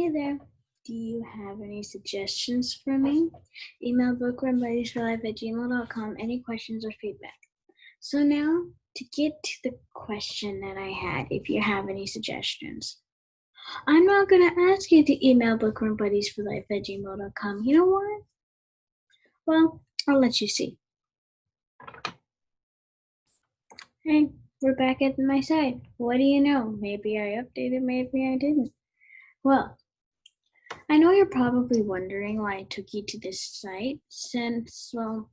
Hey there. Do you have any suggestions for me? Email bookwormbuddiesforlife@gmail.com. Any questions or feedback? So now, to get to the question that I had, if you have any suggestions, I'm not going to ask you to email bookwormbuddiesforlife@gmail.com. You know why? Well, I'll let you see. Hey, we're back at my site. What do you know? Maybe I updated, maybe I didn't. Well, I know you're probably wondering why I took you to this site since, well,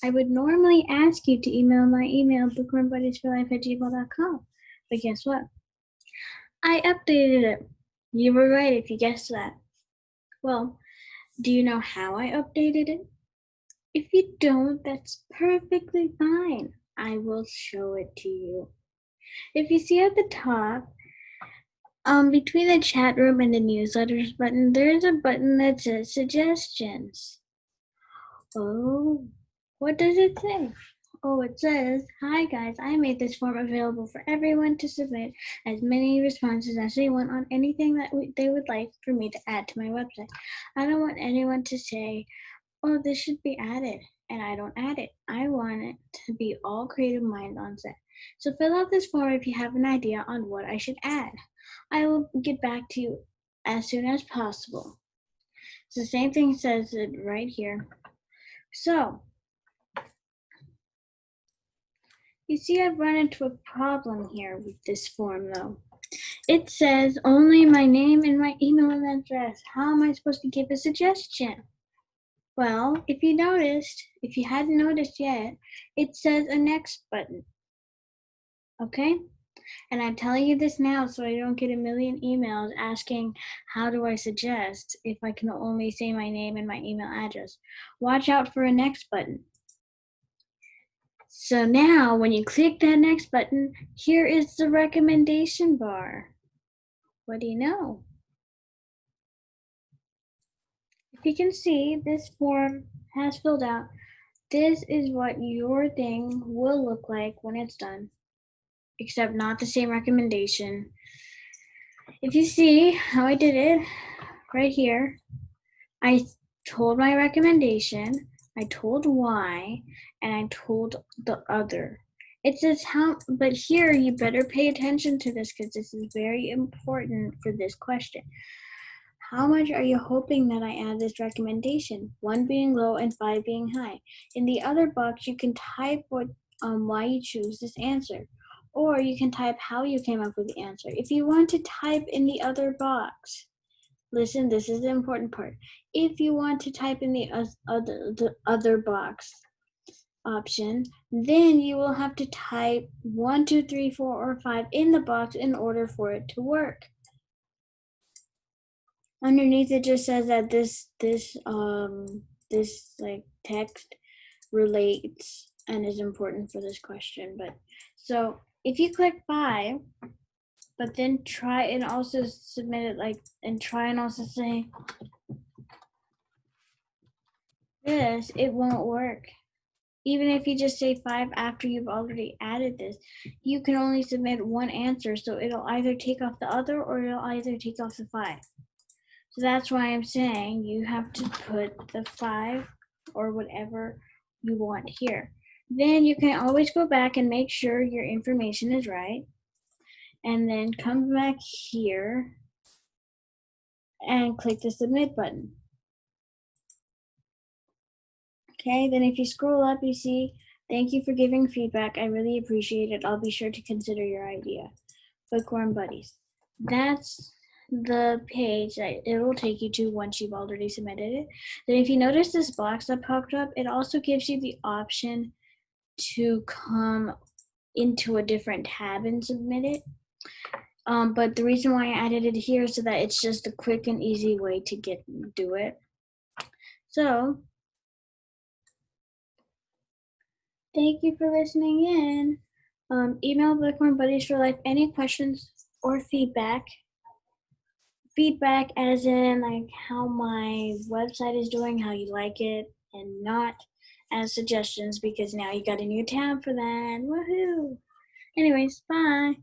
I would normally ask you to email my email, bookwormbuddiesforlife@gmail.com. But guess what? I updated it. You were right if you guessed that. Well, do you know how I updated it? If you don't, that's perfectly fine. I will show it to you. If you see at the top, between the chat room and the newsletters button, there's a button that says suggestions. Oh, what does it say? Oh, it says, "Hi guys, I made this form available for everyone to submit as many responses as they want on anything that they would like for me to add to my website. I don't want anyone to say, oh, this should be added, and I don't add it. I want it to be all creative minds on set. So fill out this form if you have an idea on what I should add. I will get back to you as soon as possible." So the same thing says it right here. So, you see I've run into a problem here with this form though. It says only my name and my email address. How am I supposed to give a suggestion? Well, if you hadn't noticed yet, it says a next button. Okay? And I'm telling you this now so I don't get a million emails asking how do I suggest if I can only say my name and my email address. Watch out for a next button. So now when you click that next button, here is the recommendation bar. What do you know? If you can see, this form has filled out. This is what your thing will look like when it's done, except not the same recommendation. If you see how I did it, right here, I told my recommendation, I told why, and I told the other. It says how, but here you better pay attention to this because this is very important for this question. How much are you hoping that I add this recommendation? 1 being low and 5 being high. In the other box, you can type why you choose this answer, or you can type how you came up with the answer. If you want to type in the other box, listen, this is the important part. If you want to type in the other box option, then you will have to type 1, 2, 3, 4, or 5 in the box in order for it to work. Underneath it just says that this like text relates and is important for this question. But so if you click 5, but then try and also submit it and try and also say this, it won't work. Even if you just say 5 after you've already added this, you can only submit one answer. So it'll either take off the other or it'll either take off the 5. So that's why I'm saying you have to put the 5 or whatever you want here. Then you can always go back and make sure your information is right. And then come back here and click the submit button. Okay, then if you scroll up, you see, thank you for giving feedback. I really appreciate it. I'll be sure to consider your idea. Bookworm Buddies. That's the page that it will take you to once you've already submitted it. Then if you notice this box that popped up, it also gives you the option to come into a different tab and submit it. But the reason why I added it here is so that it's just a quick and easy way to do it. So thank you for listening in. Email Bookworm Buddies for Life any questions or feedback. Feedback as in like how my website is doing, how you like it, and not as suggestions because now you got a new tab for that. Woohoo! Anyways, bye.